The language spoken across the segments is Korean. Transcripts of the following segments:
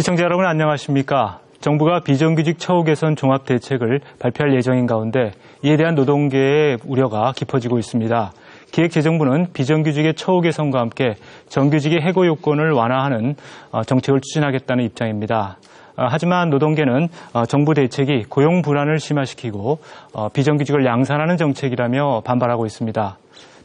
시청자 여러분 안녕하십니까? 정부가 비정규직 처우 개선 종합 대책을 발표할 예정인 가운데 이에 대한 노동계의 우려가 깊어지고 있습니다. 기획재정부는 비정규직의 처우 개선과 함께 정규직의 해고 요건을 완화하는 정책을 추진하겠다는 입장입니다. 하지만 노동계는 정부 대책이 고용 불안을 심화시키고 비정규직을 양산하는 정책이라며 반발하고 있습니다.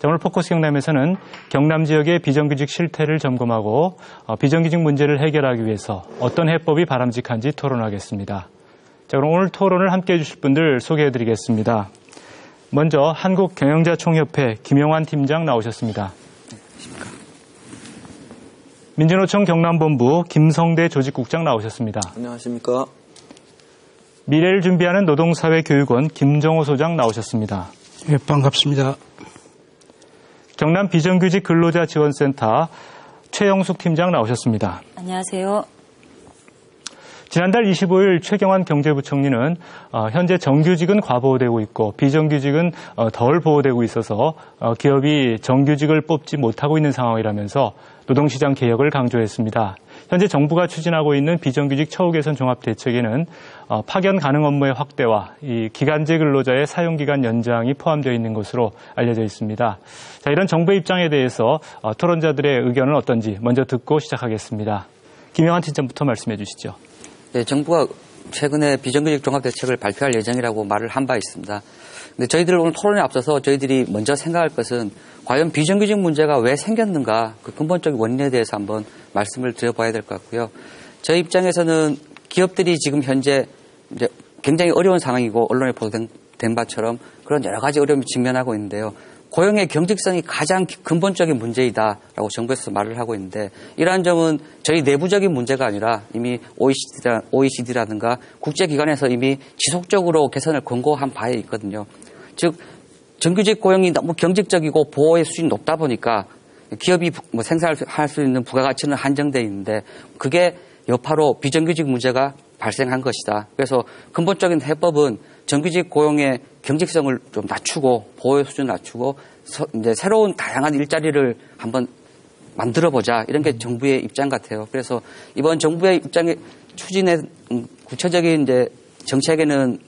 오늘 포커스 경남에서는 경남 지역의 비정규직 실태를 점검하고 비정규직 문제를 해결하기 위해서 어떤 해법이 바람직한지 토론하겠습니다. 자, 그럼 오늘 토론을 함께해 주실 분들 소개해드리겠습니다. 먼저 한국경영자총협회 김영환 팀장 나오셨습니다. 안녕하십니까. 민주노총 경남본부 김성대 조직국장 나오셨습니다. 안녕하십니까. 미래를 준비하는 노동사회교육원 김정호 소장 나오셨습니다. 네, 반갑습니다. 경남 비정규직 근로자지원센터 최영숙 팀장 나오셨습니다. 안녕하세요. 지난달 25일 최경환 경제부총리는 현재 정규직은 과보호되고 있고 비정규직은 덜 보호되고 있어서 기업이 정규직을 뽑지 못하고 있는 상황이라면서 노동시장 개혁을 강조했습니다. 현재 정부가 추진하고 있는 비정규직 처우 개선 종합대책에는 파견 가능 업무의 확대와 이 기간제 근로자의 사용기간 연장이 포함되어 있는 것으로 알려져 있습니다. 자, 이런 정부의 입장에 대해서 토론자들의 의견은 어떤지 먼저 듣고 시작하겠습니다. 김영환 팀장부터 말씀해 주시죠. 네, 정부가 최근에 비정규직 종합대책을 발표할 예정이라고 말을 한 바 있습니다. 근데 저희들 오늘 토론에 앞서서 저희들이 먼저 생각할 것은 과연 비정규직 문제가 왜 생겼는가 그 근본적인 원인에 대해서 한번 말씀을 드려봐야 될 것 같고요. 저희 입장에서는 기업들이 지금 현재 이제 굉장히 어려운 상황이고 언론에 보도된 바처럼 그런 여러 가지 어려움을 직면하고 있는데요. 고용의 경직성이 가장 근본적인 문제이다라고 정부에서 말을 하고 있는데 이러한 점은 저희 내부적인 문제가 아니라 이미 OECD라든가 국제기관에서 이미 지속적으로 개선을 권고한 바에 있거든요. 즉 정규직 고용이 너무 경직적이고 보호의 수준이 높다 보니까 기업이 생산할 수 있는 부가가치는 한정되어 있는데 그게 여파로 비정규직 문제가 발생한 것이다. 그래서 근본적인 해법은 정규직 고용의 경직성을 좀 낮추고 보호의 수준을 낮추고 이제 새로운 다양한 일자리를 한번 만들어보자 이런 게 정부의 입장 같아요. 그래서 이번 정부의 입장에 추진의 구체적인 이제 정책에는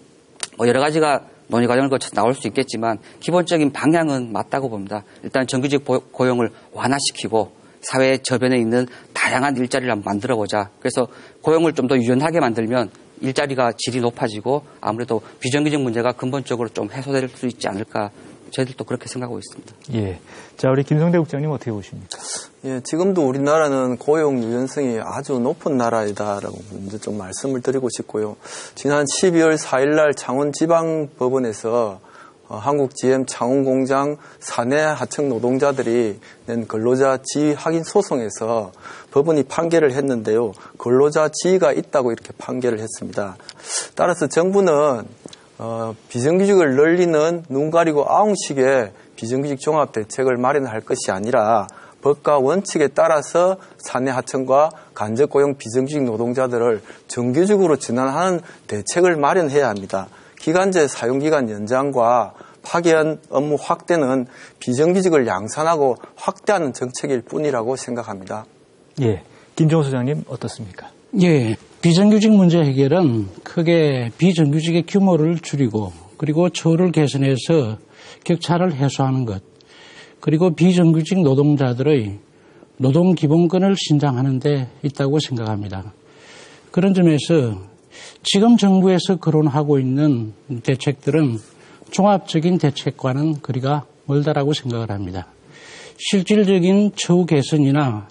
여러 가지가 논의 과정을 거쳐 나올 수 있겠지만 기본적인 방향은 맞다고 봅니다. 일단 정규직 고용을 완화시키고 사회 저변에 있는 다양한 일자리를 한번 만들어보자. 그래서 고용을 좀 더 유연하게 만들면 일자리가 질이 높아지고 아무래도 비정규직 문제가 근본적으로 좀 해소될 수 있지 않을까. 저희들도 그렇게 생각하고 있습니다. 예. 자, 우리 김성대 국장님 어떻게 보십니까? 예, 지금도 우리나라는 고용 유연성이 아주 높은 나라이다라고 먼저 좀 말씀을 드리고 싶고요. 지난 12월 4일 날 창원지방법원에서 한국 GM 창원공장 사내 하청 노동자들이 낸 근로자 지위 확인 소송에서 법원이 판결을 했는데요. 근로자 지위가 있다고 이렇게 판결을 했습니다. 따라서 정부는 비정규직을 늘리는 눈 가리고 아웅식의 비정규직 종합대책을 마련할 것이 아니라 법과 원칙에 따라서 사내 하청과 간접고용 비정규직 노동자들을 정규직으로 전환하는 대책을 마련해야 합니다. 기간제 사용기간 연장과 파견 업무 확대는 비정규직을 양산하고 확대하는 정책일 뿐이라고 생각합니다. 예, 김정호 소장님 어떻습니까? 예, 비정규직 문제 해결은 크게 비정규직의 규모를 줄이고 그리고 처우를 개선해서 격차를 해소하는 것 그리고 비정규직 노동자들의 노동기본권을 신장하는 데 있다고 생각합니다. 그런 점에서 지금 정부에서 거론하고 있는 대책들은 종합적인 대책과는 거리가 멀다라고 생각을 합니다. 실질적인 처우 개선이나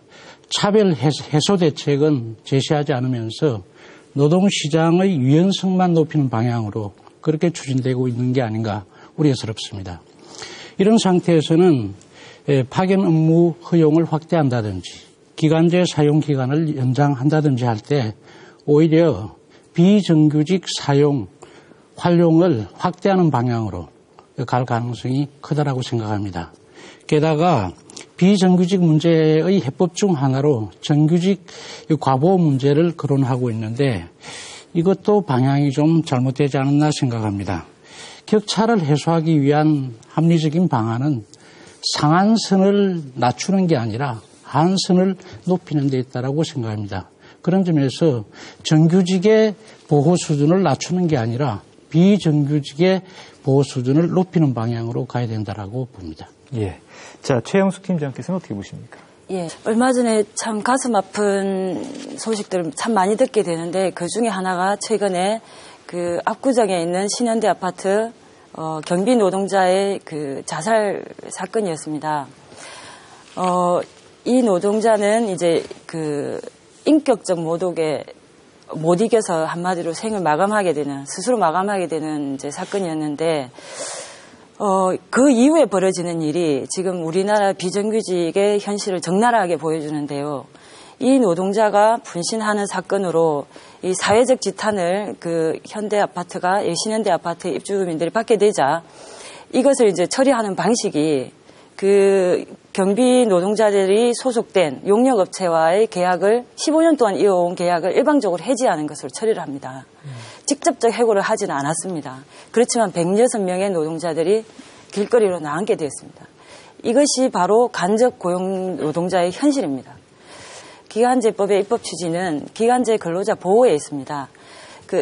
차별 해소 대책은 제시하지 않으면서 노동시장의 유연성만 높이는 방향으로 그렇게 추진되고 있는 게 아닌가 우려스럽습니다. 이런 상태에서는 파견 업무 허용을 확대한다든지 기간제 사용 기간을 연장한다든지 할 때 오히려 비정규직 활용을 확대하는 방향으로 갈 가능성이 크다라고 생각합니다. 게다가 비정규직 문제의 해법 중 하나로 정규직 과보 문제를 거론하고 있는데 이것도 방향이 좀 잘못되지 않았나 생각합니다. 격차를 해소하기 위한 합리적인 방안은 상한선을 낮추는 게 아니라 하한선을 높이는 데 있다고 생각합니다. 그런 점에서 정규직의 보호 수준을 낮추는 게 아니라 비정규직의 보호 수준을 높이는 방향으로 가야 된다라고 봅니다. 예. 자, 최영숙 팀장께서는 어떻게 보십니까? 예. 얼마 전에 참 가슴 아픈 소식들을 참 많이 듣게 되는데 그 중에 하나가 최근에 그 압구정에 있는 신현대 아파트 경비 노동자의 그 자살 사건이었습니다. 이 노동자는 이제 그 인격적 모독에 못 이겨서 한마디로 생을 마감하게 되는, 스스로 마감하게 되는 이제 사건이었는데, 그 이후에 벌어지는 일이 지금 우리나라 비정규직의 현실을 적나라하게 보여주는데요. 이 노동자가 분신하는 사건으로 이 사회적 지탄을 그 현대 아파트가, 신현대 아파트 입주민들이 받게 되자 이것을 이제 처리하는 방식이 그 경비 노동자들이 소속된 용역업체와의 계약을 15년 동안 이어온 계약을 일방적으로 해지하는 것으로 처리를 합니다. 직접적 해고를 하지는 않았습니다. 그렇지만 106명의 노동자들이 길거리로 나앉게 되었습니다. 이것이 바로 간접 고용 노동자의 현실입니다. 기간제법의 입법 취지는 기간제 근로자 보호에 있습니다.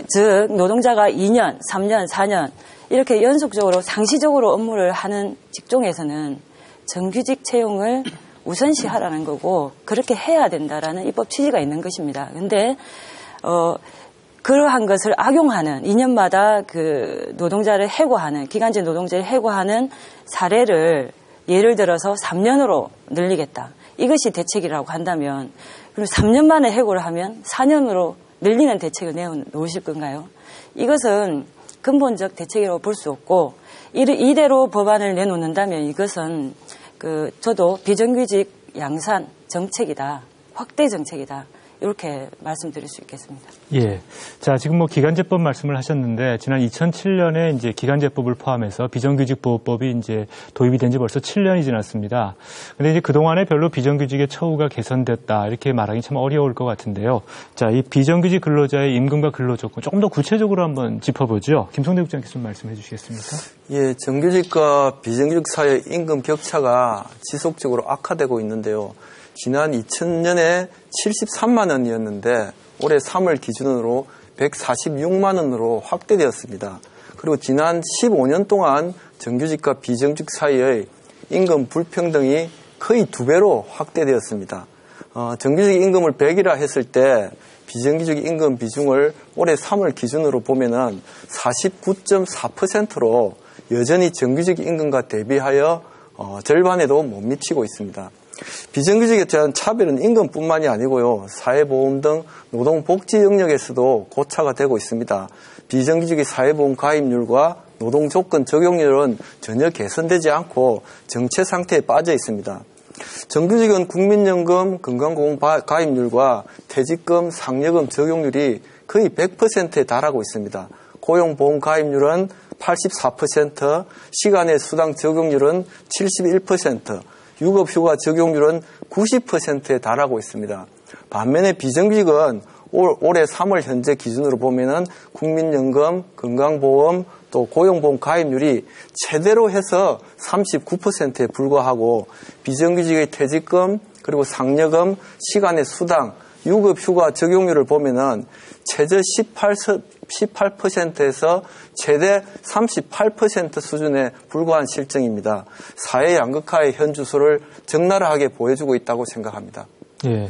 즉 노동자가 2년, 3년, 4년 이렇게 연속적으로 상시적으로 업무를 하는 직종에서는 정규직 채용을 우선시하라는 거고 그렇게 해야 된다라는 입법 취지가 있는 것입니다. 그런데 그러한 것을 악용하는 2년마다 그 노동자를 해고하는 기간제 노동자를 해고하는 사례를 예를 들어서 3년으로 늘리겠다. 이것이 대책이라고 한다면 그럼 3년 만에 해고를 하면 4년으로 늘리는 대책을 내놓으실 건가요? 이것은 근본적 대책이라고 볼 수 없고 이대로 법안을 내놓는다면 이것은 저도 비정규직 양산 정책이다. 확대 정책이다. 이렇게 말씀드릴 수 있겠습니다. 예. 자, 지금 기간제법 말씀을 하셨는데, 지난 2007년에 이제 기간제법을 포함해서 비정규직 보호법이 이제 도입이 된 지 벌써 7년이 지났습니다. 근데 이제 그동안에 별로 비정규직의 처우가 개선됐다. 이렇게 말하기 참 어려울 것 같은데요. 자, 이 비정규직 근로자의 임금과 근로조건 조금 더 구체적으로 한번 짚어보죠. 김성대 국장께서 좀 말씀해 주시겠습니까? 예, 정규직과 비정규직 사이의 임금 격차가 지속적으로 악화되고 있는데요. 지난 2000년에 73만 원이었는데 올해 3월 기준으로 146만 원으로 확대되었습니다. 그리고 지난 15년 동안 정규직과 비정규직 사이의 임금 불평등이 거의 2배로 확대되었습니다. 정규직 임금을 100이라 했을 때 비정규직 임금 비중을 올해 3월 기준으로 보면은 49.4%로 여전히 정규직 임금과 대비하여 절반에도 못 미치고 있습니다. 비정규직에 대한 차별은 임금뿐만이 아니고요. 사회보험 등 노동복지 영역에서도 고차가 되고 있습니다. 비정규직의 사회보험 가입률과 노동조건 적용률은 전혀 개선되지 않고 정체 상태에 빠져 있습니다. 정규직은 국민연금, 건강보험 가입률과 퇴직금, 상여금 적용률이 거의 100%에 달하고 있습니다. 고용보험 가입률은 84%, 시간의 수당 적용률은 71%, 육업휴가 적용률은 90%에 달하고 있습니다. 반면에 비정규직은 올해 3월 현재 기준으로 보면은 국민연금, 건강보험, 또 고용보험 가입률이 최대로 해서 39%에 불과하고 비정규직의 퇴직금, 그리고 상여금, 시간의 수당, 육업휴가 적용률을 보면은 최저 18%에서 최대 38% 수준에 불과한 실정입니다. 사회 양극화의 현주소를 적나라하게 보여주고 있다고 생각합니다. 예.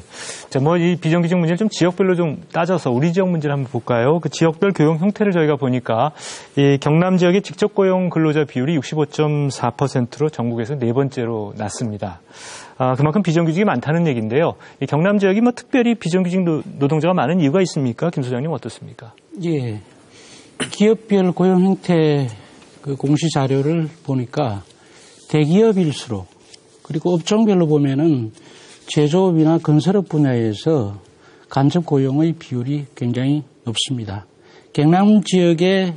자, 이 비정규직 문제를 좀 지역별로 좀 따져서 우리 지역 문제를 한번 볼까요? 그 지역별 교용 형태를 저희가 보니까 이 경남 지역의 직접 고용 근로자 비율이 65.4%로 전국에서 4번째로 낮습니다. 그만큼 비정규직이 많다는 얘기인데요. 이 경남 지역이 특별히 비정규직 노동자가 많은 이유가 있습니까? 김 소장님 어떻습니까? 예. 기업별 고용 형태 그 공시 자료를 보니까 대기업일수록 그리고 업종별로 보면은 제조업이나 건설업 분야에서 간접 고용의 비율이 굉장히 높습니다. 경남 지역의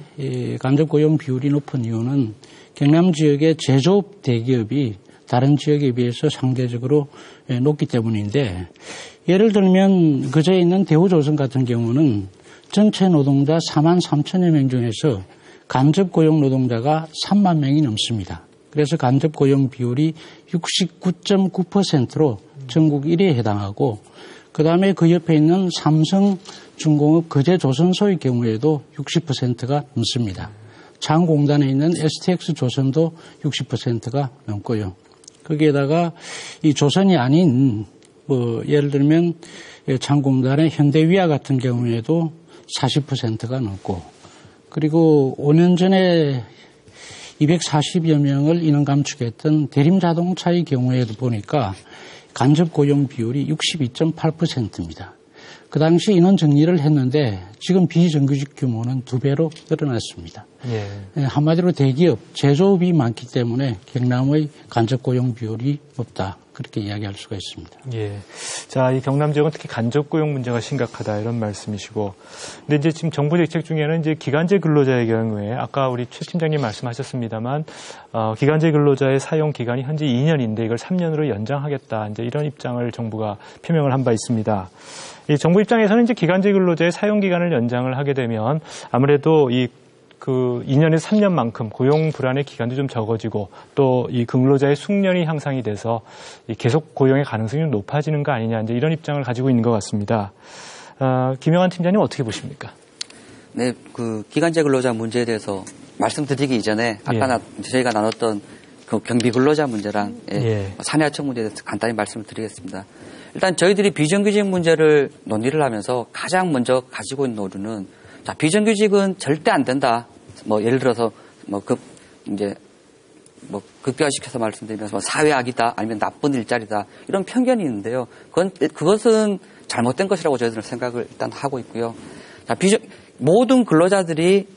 간접 고용 비율이 높은 이유는 경남 지역의 제조업 대기업이 다른 지역에 비해서 상대적으로 높기 때문인데 예를 들면 그저에 있는 대우조선 같은 경우는 전체 노동자 4만 3천여 명 중에서 간접 고용 노동자가 3만 명이 넘습니다. 그래서 간접 고용 비율이 69.9%로 전국 1위에 해당하고 그다음에 그 옆에 있는 삼성중공업 거제조선소의 경우에도 60%가 넘습니다. 장공단에 있는 STX조선도 60%가 넘고요. 거기에다가 이 조선이 아닌 예를 들면 장공단의 현대위아 같은 경우에도 40%가 넘고, 그리고 5년 전에 240여 명을 인원 감축했던 대림자동차의 경우에도 보니까 간접 고용 비율이 62.8%입니다. 그 당시 인원 정리를 했는데 지금 비정규직 규모는 2배로 늘어났습니다. 예. 한마디로 대기업, 제조업이 많기 때문에 경남의 간접 고용 비율이 높다, 그렇게 이야기할 수가 있습니다. 예. 자, 이 경남 지역은 특히 간접 고용 문제가 심각하다, 이런 말씀이시고. 근데 이제 지금 정부 대책 중에는 이제 기간제 근로자의 경우에 아까 우리 최 팀장님 말씀하셨습니다만, 기간제 근로자의 사용 기간이 현재 2년인데 이걸 3년으로 연장하겠다, 이제 이런 입장을 정부가 표명을 한 바 있습니다. 이 정부 입장에서는 이제 기간제 근로자의 사용 기간을 연장을 하게 되면 아무래도 2년에서 3년만큼 고용 불안의 기간도 좀 적어지고 또 이 근로자의 숙련이 향상이 돼서 계속 고용의 가능성이 좀 높아지는 거 아니냐, 이제 이런 입장을 가지고 있는 것 같습니다. 김영환 팀장님 어떻게 보십니까? 네, 그 기간제 근로자 문제에 대해서 말씀드리기 이전에 아까 저희가 나눴던 그 경비 근로자 문제랑 사내하청 문제에 대해서 간단히 말씀을 드리겠습니다. 일단 저희들이 비정규직 문제를 논의를 하면서 가장 먼저 가지고 있는 오류는, 자, 비정규직은 절대 안 된다. 예를 들어서 극대화시켜서 말씀드리면 사회악이다, 아니면 나쁜 일자리다, 이런 편견이 있는데요. 그것은 잘못된 것이라고 저희들은 생각을 일단 하고 있고요. 자, 모든 근로자들이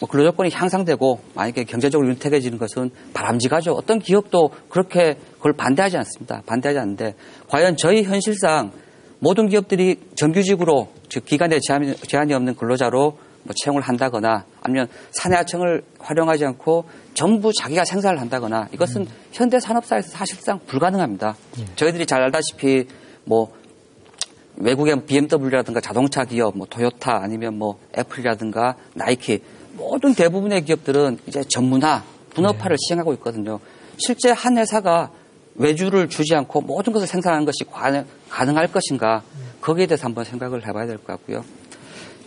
근로조건이 향상되고 만약에 경제적으로 윤택해지는 것은 바람직하죠. 어떤 기업도 그렇게 그걸 반대하지 않습니다. 반대하지 않는데, 과연 저희 현실상 모든 기업들이 정규직으로, 즉 기간에 제한이 없는 근로자로 채용을 한다거나, 아니면 사내하청을 활용하지 않고 전부 자기가 생산을 한다거나, 이것은 현대 산업사에서 사실상 불가능합니다. 저희들이 잘 알다시피 외국의 BMW라든가 자동차 기업, 토요타, 아니면 애플이라든가 나이키, 모든 대부분의 기업들은 이제 전문화, 분업화를 시행하고 있거든요. 실제 한 회사가 외주를 주지 않고 모든 것을 생산하는 것이 가능할 것인가, 거기에 대해서 한번 생각을 해봐야 될 것 같고요.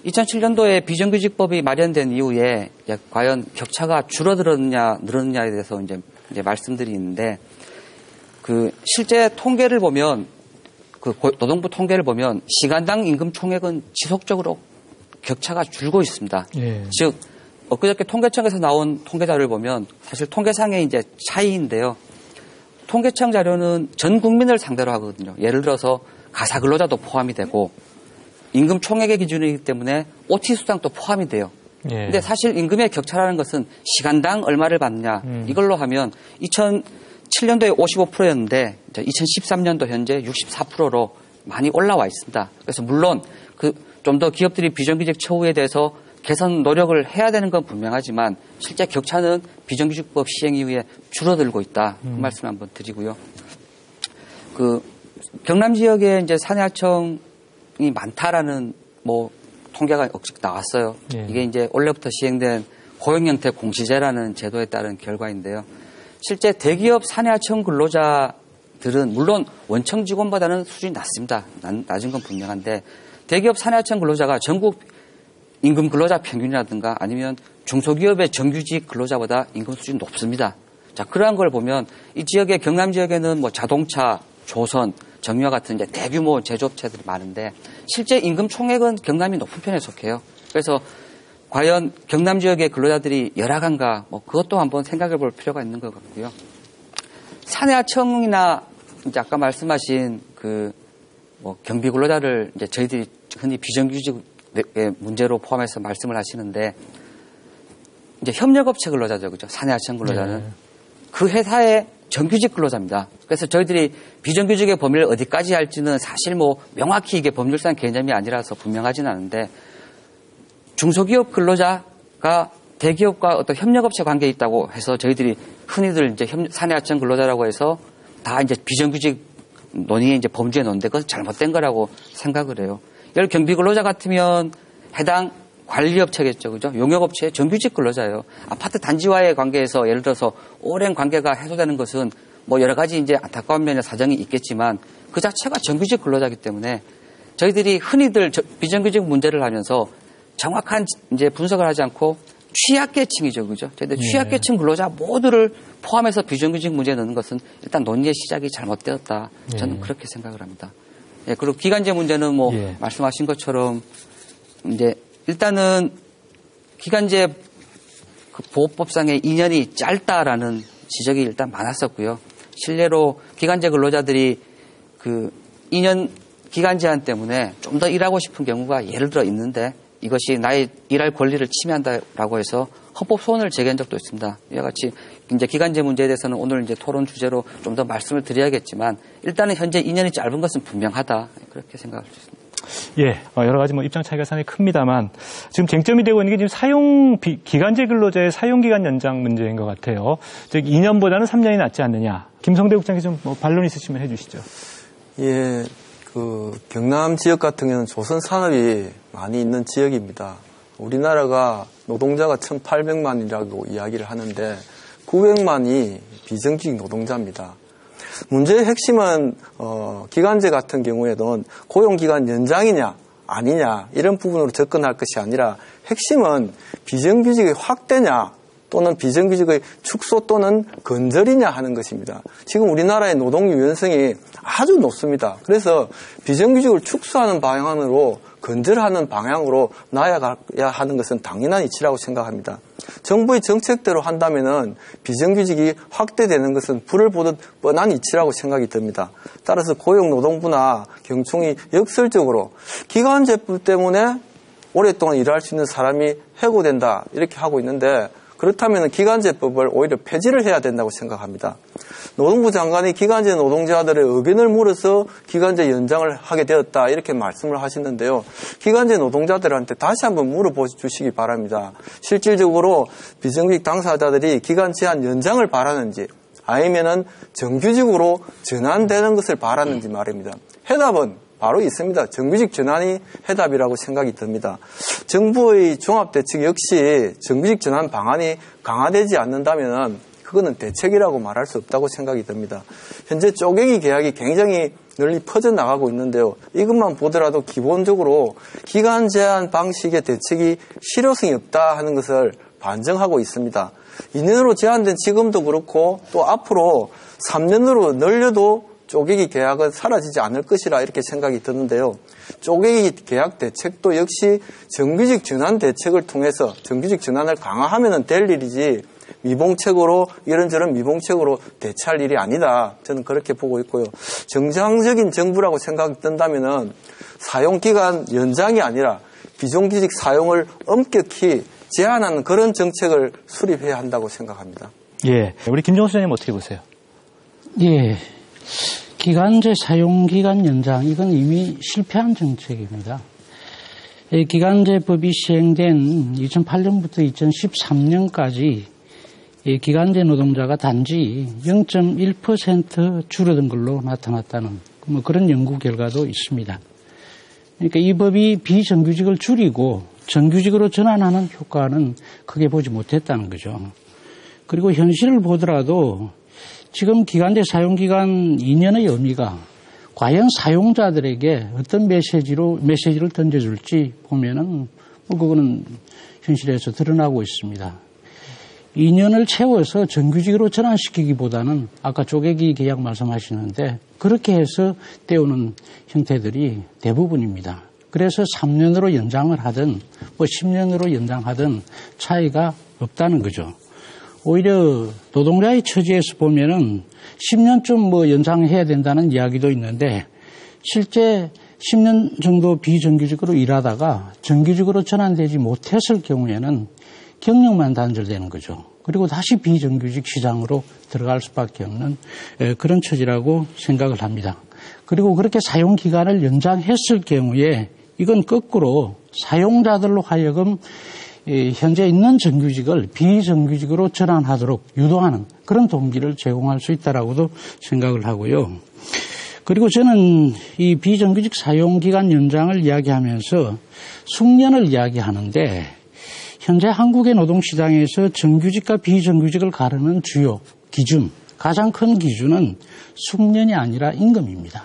2007년도에 비정규직법이 마련된 이후에 과연 격차가 줄어들었느냐 늘었느냐에 대해서 이제 말씀들이 있는데, 실제 통계를 보면, 노동부 통계를 보면 시간당 임금 총액은 지속적으로 격차가 줄고 있습니다. 즉 엊그저께 통계청에서 나온 통계 자료를 보면 사실 통계상의 이제 차이인데요. 통계청 자료는 전 국민을 상대로 하거든요. 예를 들어서 가사 근로자도 포함이 되고 임금 총액의 기준이기 때문에 OT 수당도 포함이 돼요. 근데 사실 임금의 격차라는 것은 시간당 얼마를 받느냐, 이걸로 하면 2007년도에 55%였는데 2013년도 현재 64%로 많이 올라와 있습니다. 그래서 물론 좀 더 기업들이 비정규직 처우에 대해서 개선 노력을 해야 되는 건 분명하지만 실제 격차는 비정규직법 시행 이후에 줄어들고 있다. 그 말씀 한번 드리고요. 경남 지역에 이제 사내하청이 많다라는 통계가 나왔어요. 이게 이제 올해부터 시행된 고용형태 공시제라는 제도에 따른 결과인데요. 실제 대기업 사내하청 근로자들은 물론 원청 직원보다는 수준이 낮습니다. 낮은 건 분명한데, 대기업 사내하청 근로자가 전국 임금 근로자 평균이라든가 아니면 중소기업의 정규직 근로자보다 임금 수준이 높습니다. 자, 그러한 걸 보면 이 지역의 경남 지역에는 자동차, 조선, 정유와 같은 이제 대규모 제조업체들이 많은데 실제 임금 총액은 경남이 높은 편에 속해요. 그래서 과연 경남 지역의 근로자들이 열악한가, 그것도 한번 생각해 볼 필요가 있는 것 같고요. 사내하청이나 이제 아까 말씀하신 경비 근로자를 이제 저희들이 흔히 비정규직의 문제로 포함해서 말씀을 하시는데, 이제 협력업체 근로자죠, 그죠? 사내하청 근로자는 그 회사의 정규직 근로자입니다. 그래서 저희들이 비정규직의 범위를 어디까지 할지는 사실 명확히 이게 법률상 개념이 아니라서 분명하지는 않은데, 중소기업 근로자가 대기업과 어떤 협력업체 관계에 있다고 해서 저희들이 흔히들 이제 사내하청 근로자라고 해서 다 이제 비정규직 논의의 이제 범주에 넣는데 그것은 잘못된 거라고 생각을 해요. 예를 경비 근로자 같으면 해당 관리업체겠죠, 그죠? 용역업체의 정규직 근로자예요. 아파트 단지와의 관계에서 예를 들어서 오랜 관계가 해소되는 것은 여러 가지 이제 안타까운 면의 사정이 있겠지만 그 자체가 정규직 근로자이기 때문에 저희들이 흔히들 비정규직 문제를 하면서 정확한 이제 분석을 하지 않고 취약계층이죠, 그죠? 저희들 취약계층 근로자 모두를 포함해서 비정규직 문제에 넣는 것은 일단 논의의 시작이 잘못되었다. 저는 그렇게 생각을 합니다. 예, 그리고 기간제 문제는 뭐 말씀하신 것처럼 이제 일단은 기간제 그 보호법상의 2년이 짧다라는 지적이 일단 많았었고요. 실례로 기간제 근로자들이 그 2년 기간 제한 때문에 좀 더 일하고 싶은 경우가 예를 들어 있는데 이것이 나의 일할 권리를 침해한다라고 해서 헌법 소원을 제기한 적도 있습니다. 이와 같이 이제 기간제 문제에 대해서는 오늘 이제 토론 주제로 좀 더 말씀을 드려야겠지만 일단은 현재 2년이 짧은 것은 분명하다. 그렇게 생각할 수 있습니다. 예, 여러 가지 뭐 입장 차이가 상당히 큽니다만 지금 쟁점이 되고 있는 게 지금 기간제 근로자의 사용기간 연장 문제인 것 같아요. 즉 2년보다는 3년이 낫지 않느냐. 김성대 국장께서 좀 뭐 반론 있으시면 해주시죠. 예, 그 경남 지역 같은 경우는 조선 산업이 많이 있는 지역입니다. 우리나라가 노동자가 1,800만이라고 이야기를 하는데 900만이 비정규직 노동자입니다. 문제의 핵심은 기간제 같은 경우에는 고용기간 연장이냐 아니냐 이런 부분으로 접근할 것이 아니라 핵심은 비정규직의 확대냐 또는 비정규직의 축소 또는 건절이냐 하는 것입니다. 지금 우리나라의 노동 유연성이 아주 높습니다. 그래서 비정규직을 축소하는 방향으로 건절하는 방향으로 나아가야 하는 것은 당연한 이치라고 생각합니다. 정부의 정책대로 한다면은 비정규직이 확대되는 것은 불을 보듯 뻔한 이치라고 생각이 듭니다. 따라서 고용노동부나 경총이 역설적으로 기간제법 때문에 오랫동안 일할 수 있는 사람이 해고된다 이렇게 하고 있는데 그렇다면 기간제법을 오히려 폐지를 해야 된다고 생각합니다. 노동부 장관이 기간제 노동자들의 의견을 물어서 기간제 연장을 하게 되었다 이렇게 말씀을 하시는데요. 기간제 노동자들한테 다시 한번 물어보시기 바랍니다. 실질적으로 비정규직 당사자들이 기간 제한 연장을 바라는지 아니면은 정규직으로 전환되는 것을 바라는지 말입니다. 해답은 바로 있습니다. 정규직 전환이 해답이라고 생각이 듭니다. 정부의 종합대책 역시 정규직 전환 방안이 강화되지 않는다면 그거는 대책이라고 말할 수 없다고 생각이 듭니다. 현재 쪼개기 계약이 굉장히 널리 퍼져나가고 있는데요. 이것만 보더라도 기본적으로 기간 제한 방식의 대책이 실효성이 없다 하는 것을 반증하고 있습니다. 2년으로 제한된 지금도 그렇고 또 앞으로 3년으로 늘려도 쪼개기 계약은 사라지지 않을 것이라 이렇게 생각이 드는데요. 쪼개기 계약 대책도 역시 정규직 전환 대책을 통해서 정규직 전환을 강화하면 될 일이지 미봉책으로 이런저런 미봉책으로 대체할 일이 아니다. 저는 그렇게 보고 있고요. 정상적인 정부라고 생각이 든다면 사용기간 연장이 아니라 비정규직 사용을 엄격히 제한하는 그런 정책을 수립해야 한다고 생각합니다. 예, 우리 김정수 소장님 어떻게 보세요? 예. 기간제 사용기간 연장, 이건 이미 실패한 정책입니다. 기간제법이 시행된 2008년부터 2013년까지 기간제 노동자가 단지 0.1% 줄어든 걸로 나타났다는 뭐 그런 연구 결과도 있습니다. 그러니까 이 법이 비정규직을 줄이고 정규직으로 전환하는 효과는 크게 보지 못했다는 거죠. 그리고 현실을 보더라도 지금 기간제 사용기간 2년의 의미가 과연 사용자들에게 어떤 메시지를 던져줄지 보면은 뭐 그거는 현실에서 드러나고 있습니다. 2년을 채워서 정규직으로 전환시키기보다는 아까 쪼개기 계약 말씀하시는데 그렇게 해서 때우는 형태들이 대부분입니다. 그래서 3년으로 연장을 하든 뭐 10년으로 연장하든 차이가 없다는 거죠. 오히려 노동자의 처지에서 보면은 10년쯤 뭐 연장해야 된다는 이야기도 있는데 실제 10년 정도 비정규직으로 일하다가 정규직으로 전환되지 못했을 경우에는 경력만 단절되는 거죠. 그리고 다시 비정규직 시장으로 들어갈 수밖에 없는 그런 처지라고 생각을 합니다. 그리고 그렇게 사용 기간을 연장했을 경우에 이건 거꾸로 사용자들로 하여금 현재 있는 정규직을 비정규직으로 전환하도록 유도하는 그런 동기를 제공할 수 있다라고도 생각을 하고요. 그리고 저는 이 비정규직 사용기간 연장을 이야기하면서 숙련을 이야기하는데 현재 한국의 노동시장에서 정규직과 비정규직을 가르는 주요 기준, 가장 큰 기준은 숙련이 아니라 임금입니다.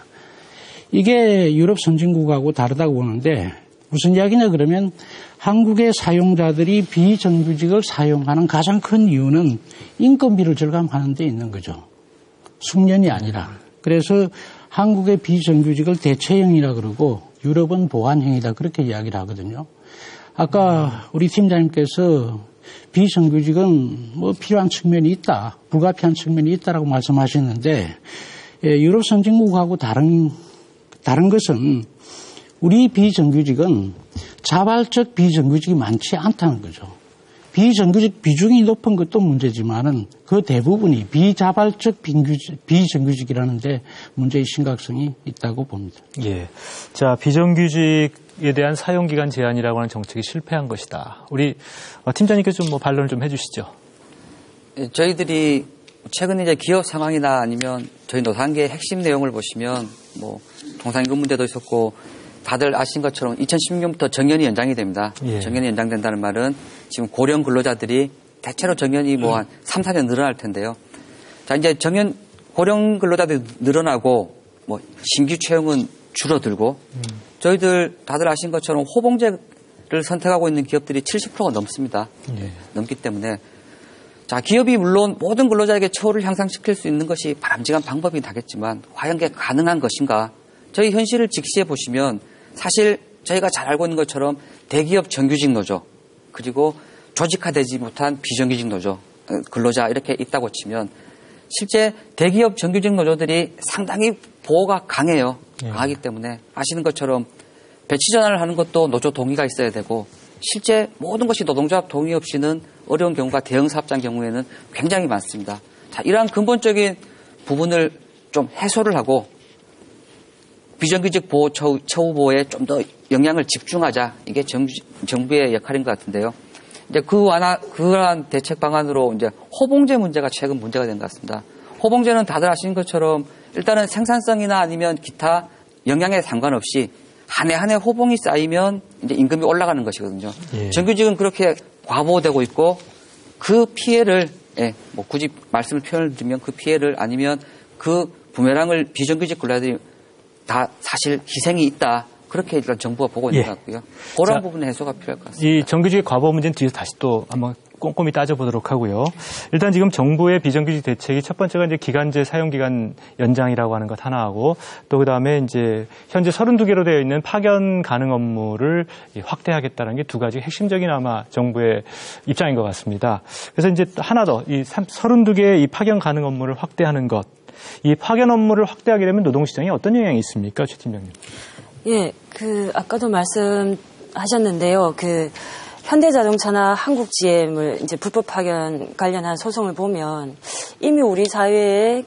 이게 유럽 선진국하고 다르다고 보는데 무슨 이야기냐 그러면 한국의 사용자들이 비정규직을 사용하는 가장 큰 이유는 인건비를 절감하는 데 있는 거죠. 숙련이 아니라. 그래서 한국의 비정규직을 대체형이라 그러고 유럽은 보완형이다 그렇게 이야기를 하거든요. 아까 우리 팀장님께서 비정규직은 뭐 필요한 측면이 있다, 불가피한 측면이 있다라고 말씀하셨는데 유럽 선진국하고 다른 것은 우리 비정규직은 자발적 비정규직이 많지 않다는 거죠. 비정규직 비중이 높은 것도 문제지만은 그 대부분이 비자발적 비정규직이라는데 문제의 심각성이 있다고 봅니다. 예. 자, 비정규직에 대한 사용기간 제한이라고 하는 정책이 실패한 것이다. 우리 팀장님께서 좀 반론을 좀 해주시죠. 저희들이 최근 이제 기업 상황이나 아니면 저희 노사관계의 핵심 내용을 보시면 뭐 통상임금 문제도 있었고 다들 아신 것처럼 2016년부터 정년이 연장이 됩니다. 예. 정년이 연장된다는 말은 지금 고령 근로자들이 대체로 정년이 뭐 한 3, 4년 늘어날 텐데요. 자, 이제 고령 근로자들이 늘어나고 뭐 신규 채용은 줄어들고 저희들 다들 아신 것처럼 호봉제를 선택하고 있는 기업들이 70%가 넘습니다. 예. 넘기 때문에 자, 기업이 물론 모든 근로자에게 처우를 향상시킬 수 있는 것이 바람직한 방법이긴 하겠지만 과연 그게 가능한 것인가? 저희 현실을 직시해 보시면 사실 저희가 잘 알고 있는 것처럼 대기업 정규직 노조 그리고 조직화되지 못한 비정규직 노조 근로자 이렇게 있다고 치면 실제 대기업 정규직 노조들이 상당히 보호가 강해요. 강하기 때문에 아시는 것처럼 배치 전환을 하는 것도 노조 동의가 있어야 되고 실제 모든 것이 노동조합 동의 없이는 어려운 경우가 대형 사업장 경우에는 굉장히 많습니다. 자, 이러한 근본적인 부분을 좀 해소를 하고 비정규직 보호, 처우 보호에 좀 더 영향을 집중하자. 이게 정부의 역할인 것 같은데요. 이제 그러한 대책 방안으로 이제 호봉제 문제가 최근 문제가 된 것 같습니다. 호봉제는 다들 아시는 것처럼 일단은 생산성이나 아니면 기타 영향에 상관없이 한 해 한 해 호봉이 쌓이면 이제 임금이 올라가는 것이거든요. 예. 정규직은 그렇게 과보되고 있고 그 피해를 뭐 굳이 말씀을 표현을 드리면 그 피해를 아니면 그 부메랑을 비정규직 근로자들이 다 사실 희생이 있다. 그렇게 일단 정부가 보고 있는 것 같고요. 그런 부분의 해소가 필요할 것 같습니다. 이 정규직의 과보 문제는 뒤에서 다시 또 한번 꼼꼼히 따져보도록 하고요. 일단 지금 정부의 비정규직 대책이 첫 번째가 이제 기간제 사용기간 연장이라고 하는 것 하나 하고 또 그다음에 이제 현재 32개로 되어 있는 파견 가능 업무를 확대하겠다는 게 두 가지 핵심적인 아마 정부의 입장인 것 같습니다. 그래서 이제 하나 더 이 32개의 이 파견 가능 업무를 확대하는 것. 이 파견 업무를 확대하게 되면 노동시장에 어떤 영향이 있습니까, 최 팀장님? 예, 아까도 말씀하셨는데요. 현대자동차나 한국GM을 이제 불법 파견 관련한 소송을 보면 이미 우리 사회에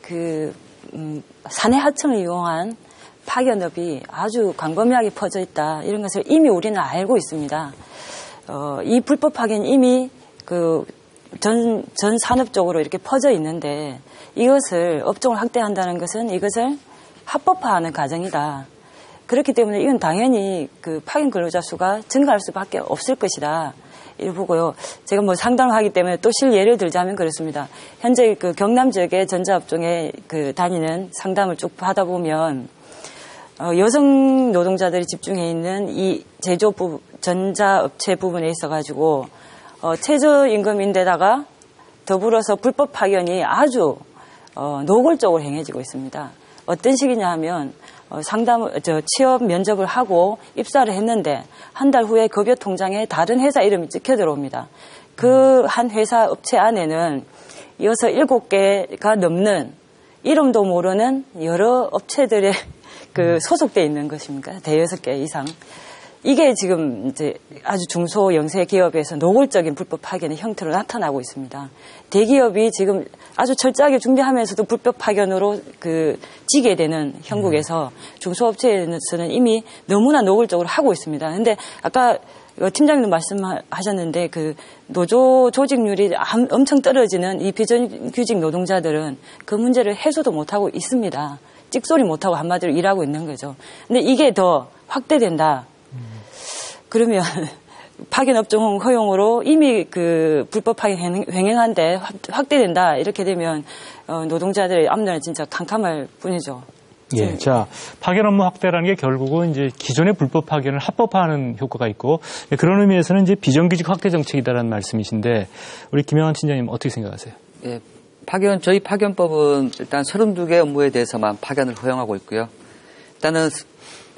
사내 하청을 이용한 파견업이 아주 광범위하게 퍼져 있다. 이런 것을 이미 우리는 알고 있습니다. 이 불법 파견이 이미 전 산업 쪽으로 이렇게 퍼져 있는데 이것을 업종을 확대한다는 것은 이것을 합법화하는 과정이다. 그렇기 때문에 이건 당연히 파견 근로자 수가 증가할 수밖에 없을 것이다. 이를 보고요. 제가 상담을 하기 때문에 또 실예를 들자면 그렇습니다. 현재 경남 지역의 전자업종에 다니는 상담을 쭉 받아보면 여성 노동자들이 집중해 있는 이 전자업체 부분에 있어가지고 최저임금인데다가 더불어서 불법 파견이 아주 노골적으로 행해지고 있습니다. 어떤 식이냐 하면 취업 면접을 하고 입사를 했는데 한 달 후에 급여 통장에 다른 회사 이름이 찍혀 들어옵니다. 그 한 회사 업체 안에는 6, 7개가 넘는 이름도 모르는 여러 업체들의 소속돼 있는 것입니까? 대여섯 개 이상. 이게 지금 이제 아주 중소 영세 기업에서 노골적인 불법 파견의 형태로 나타나고 있습니다. 대기업이 지금 아주 철저하게 준비하면서도 불법 파견으로 지게 되는 형국에서 중소업체에서는 이미 너무나 노골적으로 하고 있습니다. 근데 아까 팀장님도 말씀하셨는데 노조 조직률이 엄청 떨어지는 이 비정규직 노동자들은 그 문제를 해소도 못하고 있습니다. 찍소리 못하고 한마디로 일하고 있는 거죠. 근데 이게 더 확대된다. 그러면 파견 업종 허용으로 이미 불법 파견 횡행한데 확대된다. 이렇게 되면 노동자들의 앞날은 진짜 캄캄할 뿐이죠. 예, 자, 파견 업무 확대라는 게 결국은 이제 기존의 불법 파견을 합법화하는 효과가 있고, 그런 의미에서는 이제 비정규직 확대 정책이다라는 말씀이신데, 우리 김영환 팀장님 어떻게 생각하세요? 예, 저희 파견법은 일단 32개 업무에 대해서만 파견을 허용하고 있고요. 일단은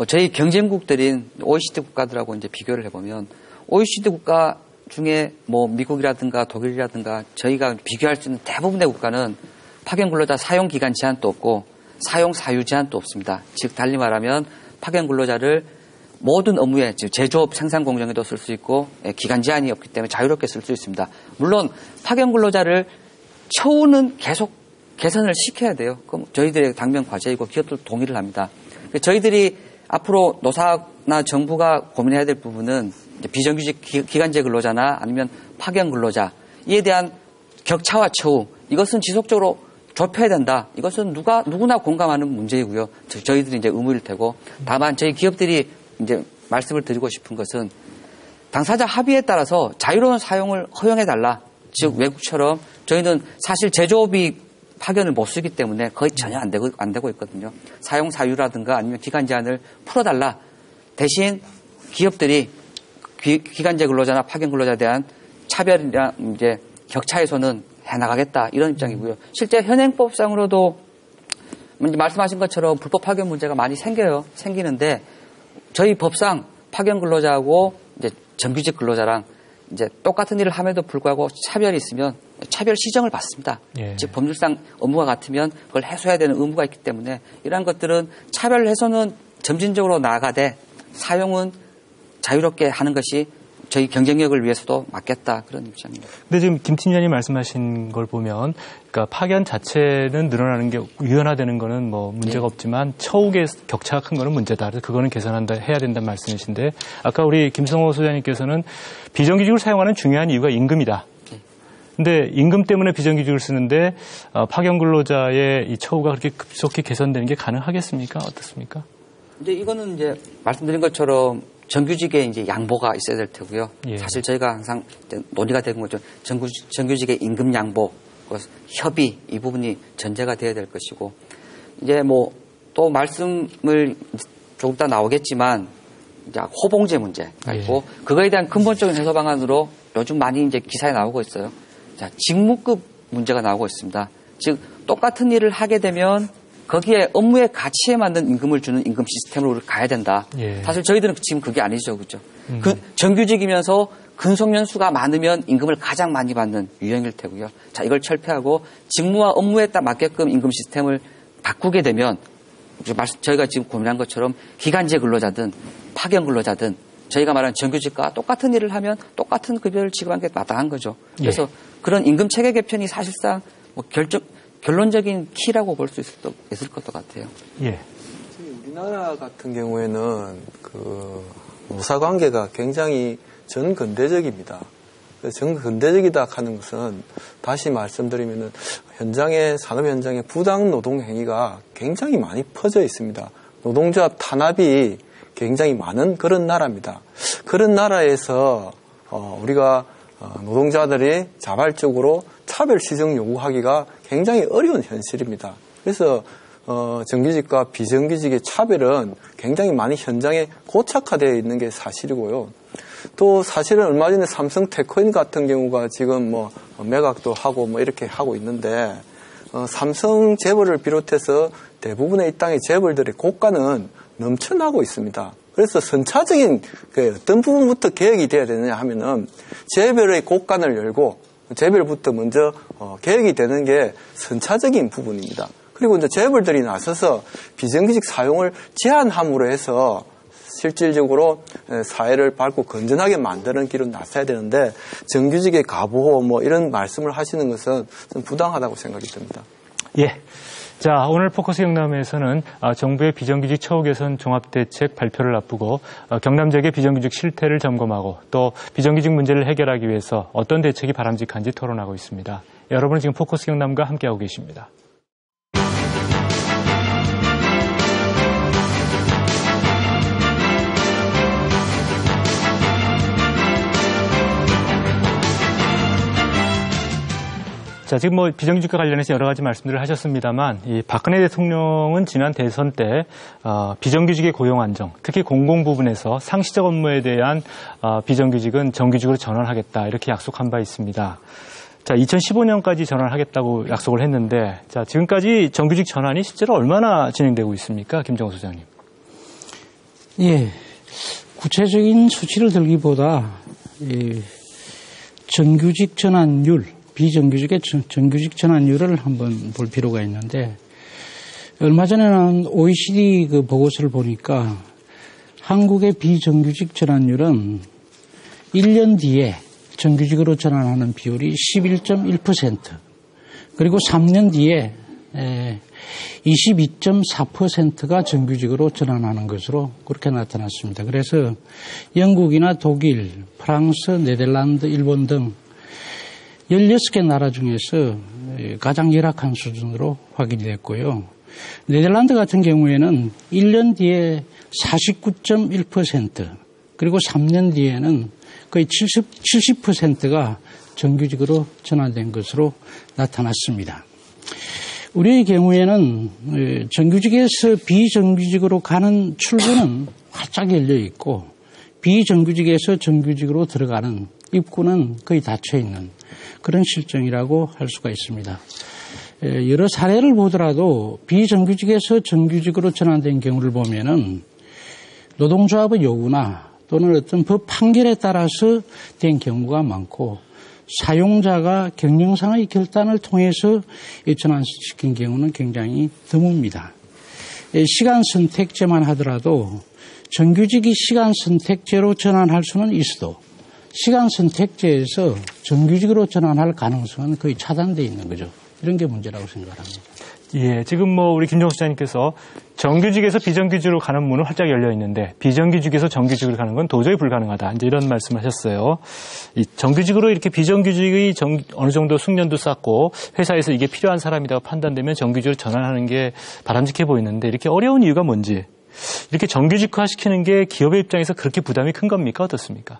저희 경쟁국들인 OECD 국가들하고 이제 비교를 해보면, OECD 국가 중에 미국이라든가 독일이라든가 저희가 비교할 수 있는 대부분의 국가는 파견 근로자 사용 기간 제한도 없고 사용 사유 제한도 없습니다. 즉 달리 말하면 파견 근로자를 모든 업무에 즉 제조업 생산 공정에도 쓸 수 있고 기간 제한이 없기 때문에 자유롭게 쓸 수 있습니다. 물론 파견 근로자를 처우는 계속 개선을 시켜야 돼요. 그럼 저희들의 당면 과제이고 기업도 동의를 합니다. 저희들이 앞으로 노사나 정부가 고민해야 될 부분은 비정규직 기간제 근로자나 아니면 파견 근로자 이에 대한 격차와 처우 이것은 지속적으로 좁혀야 된다. 이것은 누구나 공감하는 문제이고요. 저희들이 이제 의무일 테고 다만 저희 기업들이 이제 말씀을 드리고 싶은 것은 당사자 합의에 따라서 자유로운 사용을 허용해 달라. 즉 외국처럼 저희는 사실 제조업이 파견을 못 쓰기 때문에 거의 전혀 안 되고 있거든요. 사용 사유라든가 아니면 기간 제한을 풀어달라. 대신 기업들이 기간제 근로자나 파견 근로자에 대한 차별이나 이제 격차 해소는 해나가겠다 이런 입장이고요. 실제 현행법상으로도 말씀하신 것처럼 불법 파견 문제가 많이 생기는데 저희 법상 파견 근로자하고 이제 정규직 근로자랑 이제 똑같은 일을 함에도 불구하고 차별이 있으면 차별 시정을 받습니다. 예. 즉 법률상 업무가 같으면 그걸 해소해야 되는 의무가 있기 때문에 이러한 것들은 차별 해소는 점진적으로 나아가되 사용은 자유롭게 하는 것이 저희 경쟁력을 위해서도 맞겠다 그런 입장입니다. 근데 지금 김 팀장님 말씀하신 걸 보면, 그러니까 파견 자체는 늘어나는 게 유연화되는 거는 문제가 없지만 처우의 격차가 큰 거는 문제다. 그래서 그거는 개선한다 해야 된다는 말씀이신데, 아까 우리 김성호 소장님께서는 비정규직을 사용하는 중요한 이유가 임금이다. 근데 임금 때문에 비정규직을 쓰는데 파견 근로자의 이 처우가 그렇게 급속히 개선되는 게 가능하겠습니까? 어떻습니까? 이제 이거는 이제 말씀드린 것처럼 정규직에 이제 양보가 있어야 될 테고요. 예. 사실 저희가 항상 논의가 되는 거죠. 정규직의 임금 양보, 협의 이 부분이 전제가 되어야 될 것이고 이제 또 말씀을 조금 더 나오겠지만 이제 호봉제 문제가 있고 그거에 대한 근본적인 해소 방안으로 요즘 많이 이제 기사에 나오고 있어요. 자, 직무급 문제가 나오고 있습니다. 즉 똑같은 일을 하게 되면 거기에 업무의 가치에 맞는 임금을 주는 임금 시스템으로 가야 된다. 예. 사실 저희들은 지금 그게 아니죠. 그죠? 정규직이면서 근속연수가 많으면 임금을 가장 많이 받는 유형일 테고요. 자, 이걸 철폐하고 직무와 업무에 딱 맞게끔 임금 시스템을 바꾸게 되면 저희가 지금 고민한 것처럼 기간제 근로자든 파견 근로자든 저희가 말하는 정규직과 똑같은 일을 하면 똑같은 급여를 지급하는 게 마땅한 거죠. 그래서 예. 그런 임금 체계 개편이 사실상 결론적인 키라고 볼 수 있을 것 같아요. 예. 우리나라 같은 경우에는 노사 관계가 굉장히 전근대적입니다. 전근대적이다 하는 것은 다시 말씀드리면은 산업 현장의 부당 노동 행위가 굉장히 많이 퍼져 있습니다. 노동조합 탄압이 굉장히 많은 그런 나라입니다. 그런 나라에서 우리가 노동자들이 자발적으로 차별 시정 요구하기가 굉장히 어려운 현실입니다. 그래서 정규직과 비정규직의 차별은 굉장히 많이 현장에 고착화되어 있는 게 사실이고요. 또 사실은 얼마 전에 삼성 테크인 같은 경우가 지금 매각도 하고 이렇게 하고 있는데 삼성 재벌을 비롯해서 대부분의 이 땅의 재벌들의 고가는 넘쳐나고 있습니다. 그래서 선차적인 어떤 부분부터 개혁이 돼야 되느냐 하면은 재벌의 고간을 열고 재벌부터 먼저 개혁이 되는 게 선차적인 부분입니다. 그리고 이제 재벌들이 나서서 비정규직 사용을 제한함으로 해서 실질적으로 사회를 밝고 건전하게 만드는 길로 나서야 되는데 정규직의 가보호 이런 말씀을 하시는 것은 좀 부당하다고 생각이 듭니다. 예. 자, 오늘 포커스 경남에서는 정부의 비정규직 처우 개선 종합대책 발표를 앞두고 경남 지역의 비정규직 실태를 점검하고 또 비정규직 문제를 해결하기 위해서 어떤 대책이 바람직한지 토론하고 있습니다. 여러분은 지금 포커스 경남과 함께하고 계십니다. 자, 자, 지금 뭐 비정규직과 관련해서 여러 가지 말씀들을 하셨습니다만, 이 박근혜 대통령은 지난 대선 때 비정규직의 고용 안정, 특히 공공 부분에서 상시적 업무에 대한 비정규직은 정규직으로 전환하겠다 이렇게 약속한 바 있습니다. 자, 2015년까지 전환하겠다고 약속을 했는데, 자, 지금까지 정규직 전환이 실제로 얼마나 진행되고 있습니까, 김정우 소장님? 예, 구체적인 수치를 들기보다 정규직 전환율, 비정규직의 정규직 전환율을 한번 볼 필요가 있는데, 얼마 전에 나온 OECD 그 보고서를 보니까 한국의 비정규직 전환율은 1년 뒤에 정규직으로 전환하는 비율이 11.1%, 그리고 3년 뒤에 22.4%가 정규직으로 전환하는 것으로 그렇게 나타났습니다. 그래서 영국이나 독일, 프랑스, 네덜란드, 일본 등 16개 나라 중에서 가장 열악한 수준으로 확인이 됐고요. 네덜란드 같은 경우에는 1년 뒤에 49.1%, 그리고 3년 뒤에는 거의 70%가 정규직으로 전환된 것으로 나타났습니다. 우리의 경우에는 정규직에서 비정규직으로 가는 출구는 활짝 열려 있고, 비정규직에서 정규직으로 들어가는 입구는 거의 닫혀 있는 그런 실정이라고 할 수가 있습니다. 여러 사례를 보더라도 비정규직에서 정규직으로 전환된 경우를 보면은 노동조합의 요구나 또는 어떤 법 판결에 따라서 된 경우가 많고, 사용자가 경영상의 결단을 통해서 전환시킨 경우는 굉장히 드뭅니다. 시간 선택제만 하더라도 정규직이 시간 선택제로 전환할 수는 있어도 시간 선택제에서 정규직으로 전환할 가능성은 거의 차단되어 있는 거죠. 이런 게 문제라고 생각합니다. 예, 지금 뭐 우리 김정수 시장님께서 정규직에서 비정규직으로 가는 문은 활짝 열려 있는데 비정규직에서 정규직으로 가는 건 도저히 불가능하다. 이제 이런 말씀하셨어요. 이 정규직으로 이렇게 비정규직의 어느 정도 숙련도 쌓고 회사에서 이게 필요한 사람이라고 판단되면 정규직으로 전환하는 게 바람직해 보이는데, 이렇게 어려운 이유가 뭔지, 이렇게 정규직화 시키는 게 기업의 입장에서 그렇게 부담이 큰 겁니까? 어떻습니까?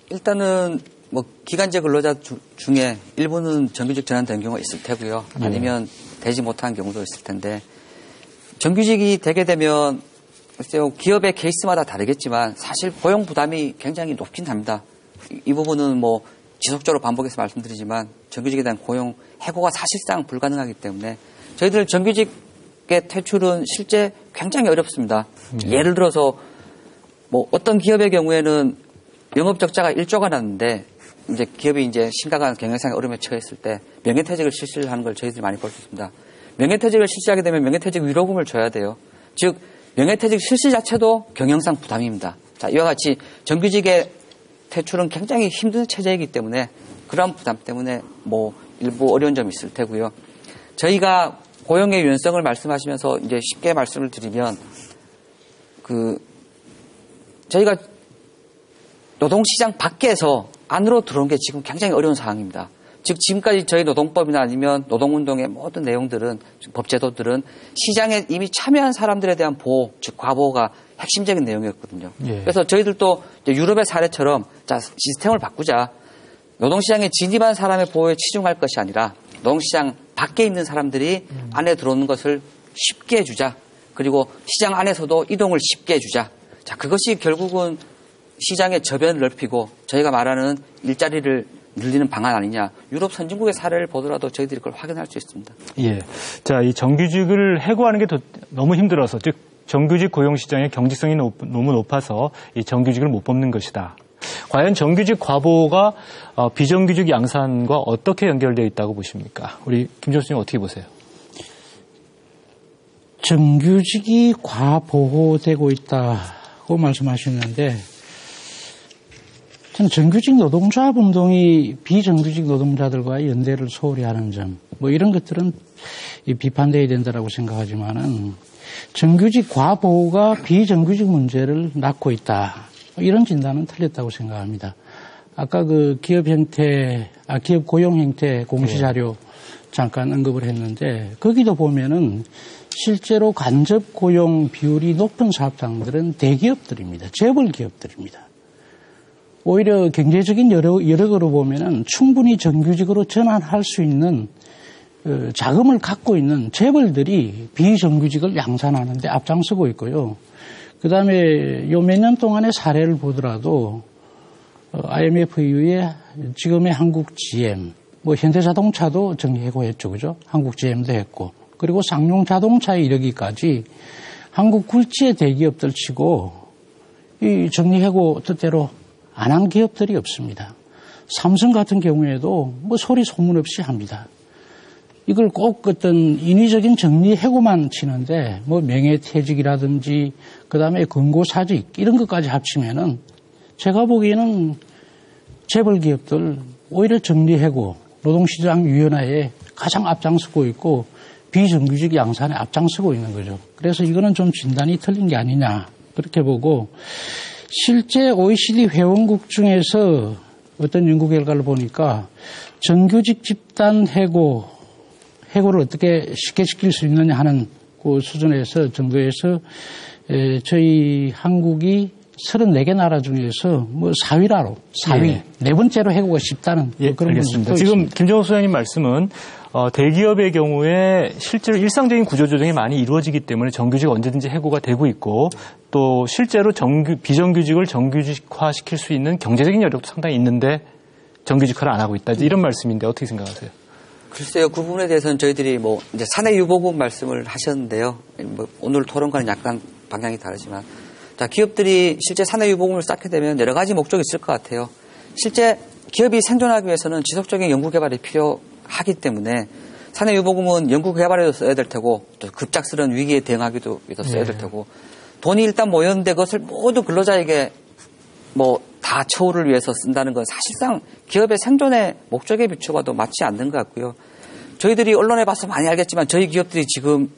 일단은 뭐 기간제 근로자 중에 일부는 정규직 전환된 경우가 있을 테고요. 아니면 되지 못한 경우도 있을 텐데, 정규직이 되게 되면 글쎄요, 기업의 케이스마다 다르겠지만 사실 고용 부담이 굉장히 높긴 합니다. 이 부분은 뭐 지속적으로 반복해서 말씀드리지만 정규직에 대한 고용 해고가 사실상 불가능하기 때문에 저희들 정규직의 퇴출은 실제 굉장히 어렵습니다. 예를 들어서 뭐 어떤 기업의 경우에는 영업 적자가 1조가 났는데 이제 기업이 이제 심각한 경영상의 어려움에 처했을 때 명예퇴직을 실시를 하는 걸 저희들이 많이 볼 수 있습니다. 명예퇴직을 실시하게 되면 명예퇴직 위로금을 줘야 돼요. 즉 명예퇴직 실시 자체도 경영상 부담입니다. 자, 이와 같이 정규직의 퇴출은 굉장히 힘든 체제이기 때문에 그런 부담 때문에 뭐 일부 어려운 점이 있을 테고요. 저희가 고용의 유연성을 말씀하시면서 이제 쉽게 말씀을 드리면 저희가 노동시장 밖에서 안으로 들어온 게 지금 굉장히 어려운 상황입니다. 즉 지금까지 저희 노동법이나 아니면 노동운동의 모든 내용들은, 법제도들은 시장에 이미 참여한 사람들에 대한 보호, 즉 과보호가 핵심적인 내용이었거든요. 예. 그래서 저희들도 유럽의 사례처럼 자, 시스템을 바꾸자. 노동시장에 진입한 사람의 보호에 치중할 것이 아니라 노동시장 밖에 있는 사람들이 안에 들어오는 것을 쉽게 해주자. 그리고 시장 안에서도 이동을 쉽게 해주자. 자, 그것이 결국은 시장의 저변을 넓히고 저희가 말하는 일자리를 늘리는 방안 아니냐. 유럽 선진국의 사례를 보더라도 저희들이 그걸 확인할 수 있습니다. 예. 자, 이 정규직을 해고하는 게 너무 힘들어서, 즉 정규직 고용시장의 경직성이 너무 높아서 이 정규직을 못 뽑는 것이다. 과연 정규직 과보가 비정규직 양산과 어떻게 연결되어 있다고 보십니까? 우리 김정수 님 어떻게 보세요? 정규직이 과보호되고 있다고 말씀하셨는데, 저는 정규직 노동조합 운동이 비정규직 노동자들과 연대를 소홀히 하는 점, 뭐 이런 것들은 비판되어야 된다고 생각하지만은 정규직 과보호가 비정규직 문제를 낳고 있다. 이런 진단은 틀렸다고 생각합니다. 아까 기업 고용 형태 공시자료 잠깐 언급을 했는데, 거기도 보면은 실제로 간접 고용 비율이 높은 사업장들은 대기업들입니다. 재벌 기업들입니다. 오히려 경제적인 여력으로 보면은 충분히 정규직으로 전환할 수 있는 자금을 갖고 있는 재벌들이 비정규직을 양산하는 데 앞장서고 있고요. 그 다음에 요 몇 년 동안의 사례를 보더라도 IMF 이후에 지금의 한국 GM, 뭐 현대자동차도 정리해고했죠, 그죠? 한국 GM도 했고, 그리고 쌍용 자동차에 이르기까지 한국 굴지의 대기업들 치고 이 정리해고 뜻대로 안 한 기업들이 없습니다. 삼성 같은 경우에도 뭐 소리 소문 없이 합니다. 이걸 꼭 어떤 인위적인 정리해고만 치는데 뭐 명예퇴직이라든지 그다음에 금고사직 이런 것까지 합치면은 제가 보기에는 재벌 기업들 오히려 정리해고 노동시장위원회에 가장 앞장서고 있고 비정규직 양산에 앞장서고 있는 거죠. 그래서 이거는 좀 진단이 틀린 게 아니냐 그렇게 보고 실제 OECD 회원국 중에서 어떤 연구 결과를 보니까 정규직 집단 해고를 어떻게 쉽게 시킬 수 있느냐 하는 그 수준에서 정도에서 저희 한국이 34개 나라 중에서 뭐 4위. 예. 네 번째로 해고가 쉽다는 그런 알겠습니다. 지금 김정욱 소장님 말씀은 대기업의 경우에 실제로 일상적인 구조조정이 많이 이루어지기 때문에 정규직 언제든지 해고가 되고 있고 또 실제로 비정규직을 정규직화 시킬 수 있는 경제적인 여력도 상당히 있는데 정규직화를 안 하고 있다. 이런 말씀인데 어떻게 생각하세요? 글쎄요, 그 부분에 대해서는 저희들이 뭐 이제 사내 유보금 말씀을 하셨는데요. 뭐 오늘 토론과는 약간 방향이 다르지만, 자, 기업들이 실제 사내 유보금을 쌓게 되면 여러 가지 목적이 있을 것 같아요. 실제 기업이 생존하기 위해서는 지속적인 연구 개발이 필요하기 때문에 사내 유보금은 연구 개발에도 써야 될 테고 또 급작스러운 위기에 대응하기도 위해서 써야 될 테고 돈이 일단 모였는데 그것을 모두 근로자에게 뭐 다 처우를 위해서 쓴다는 건 사실상 기업의 생존의 목적에 비춰봐도 맞지 않는 것 같고요. 저희들이 언론에 봐서 많이 알겠지만 저희 기업들이 지금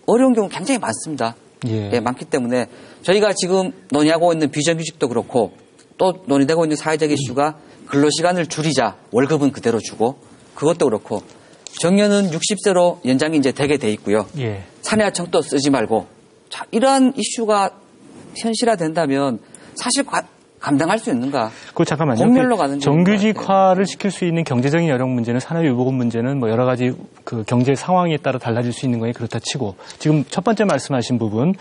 어려운 경우 굉장히 많습니다. 예, 많기 때문에 저희가 지금 논의하고 있는 비정규직도 그렇고 또 논의되고 있는 사회적 이슈가 근로시간을 줄이자 월급은 그대로 주고 그것도 그렇고 정년은 60세로 연장이 이제 되게 돼 있고요. 예. 사내하청도 쓰지 말고 자, 이러한 이슈가 현실화된다면 사실 감당할 수 있는가? 잠깐만요. 공멸로 가는 정규직화를 시킬 수 있는 경제적인 여력 문제는 산업유보금 문제는 뭐 여러 가지 그 경제 상황에 따라 달라질 수 있는 거니 그렇다 치고 지금 첫 번째 말씀하신 부분,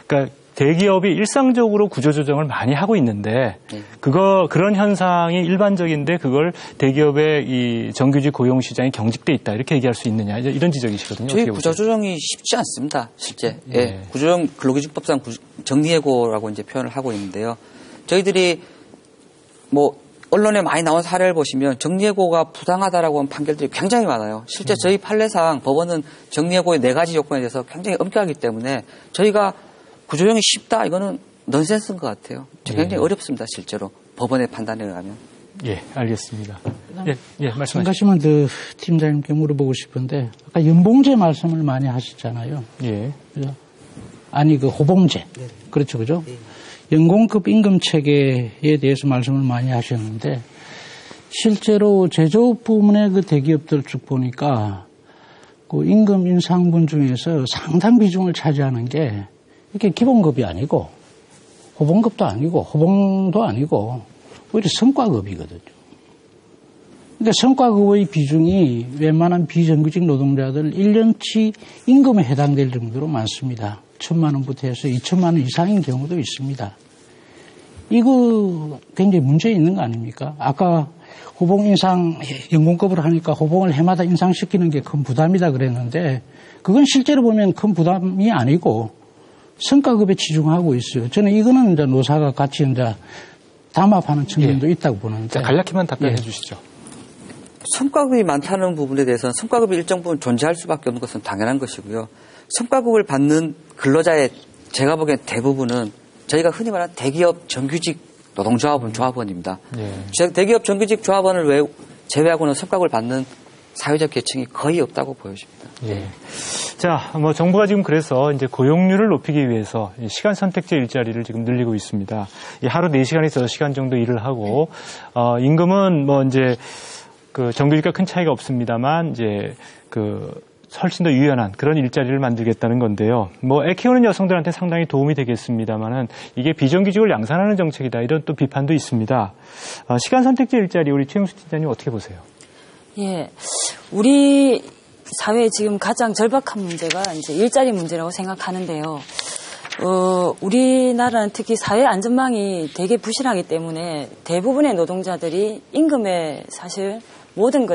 그러니까 대기업이 일상적으로 구조조정을 많이 하고 있는데 그런 현상이 일반적인데 그걸 대기업의 이 정규직 고용 시장이 경직돼 있다 이렇게 얘기할 수 있느냐 이런 지적이시거든요. 저희 구조조정이 쉽지 않습니다. 실제 구조조정 근로기준법상 정리해고라고 이제 표현을 하고 있는데요. 저희들이 뭐 언론에 많이 나온 사례를 보시면 정리해고가 부당하다라고 하는 판결들이 굉장히 많아요. 실제 저희 판례상 법원은 정리해고의 4가지 요건에 대해서 굉장히 엄격하기 때문에 저희가 구조조정이 쉽다 이거는 넌센스인 것 같아요. 굉장히 어렵습니다. 실제로 법원의 판단에 의하면. 예, 알겠습니다. 말씀하시죠. 한 가지만 더 팀장님께 물어보고 싶은데 아까 연봉제 말씀을 많이 하셨잖아요. 예. 그죠? 아니 그 호봉제. 네. 그렇죠, 그죠? 네. 연공급 임금 체계에 대해서 말씀을 많이 하셨는데 실제로 제조업 부문의 그 대기업들 쭉 보니까 그 임금 인상분 중에서 상당 비중을 차지하는 게 이게 기본급이 아니고 호봉급도 아니고 호봉도 아니고 오히려 성과급이거든요. 그러니까 성과급의 비중이 웬만한 비정규직 노동자들 1년치 임금에 해당될 정도로 많습니다. 1,000만 원부터 해서 2,000만 원 이상인 경우도 있습니다. 이거 굉장히 문제 있는 거 아닙니까? 아까 호봉 인상, 연공급으로 하니까 호봉을 해마다 인상시키는 게 큰 부담이다 그랬는데 그건 실제로 보면 큰 부담이 아니고 성과급에 치중하고 있어요. 저는 이거는 이제 노사가 같이 이제 담합하는 측면도 있다고 보는데. 자, 간략히만 답변해 주시죠. 성과급이 많다는 부분에 대해서는 성과급이 일정 부분 존재할 수밖에 없는 것은 당연한 것이고요. 성과급을 받는 근로자의 제가 보기엔 대부분은 저희가 흔히 말하는 대기업 정규직 노동조합원, 조합원입니다. 대기업 정규직 조합원을 제외하고는 성과급을 받는 사회적 계층이 거의 없다고 보여집니다. 예. 자, 뭐 정부가 지금 그래서 이제 고용률을 높이기 위해서 시간 선택제 일자리를 지금 늘리고 있습니다. 하루 4시간에서 6시간 정도 일을 하고 임금은 뭐 이제 그 정규직과 큰 차이가 없습니다만 이제 그 훨씬 더 유연한 그런 일자리를 만들겠다는 건데요. 뭐 애 키우는 여성들한테 상당히 도움이 되겠습니다만은 이게 비정규직을 양산하는 정책이다 이런 또 비판도 있습니다. 시간 선택제 일자리 우리 최영수 팀장님 어떻게 보세요? 예, 우리 사회에 지금 가장 절박한 문제가 이제 일자리 문제라고 생각하는데요. 우리나라는 특히 사회 안전망이 되게 부실하기 때문에 대부분의 노동자들이 임금에 사실 모든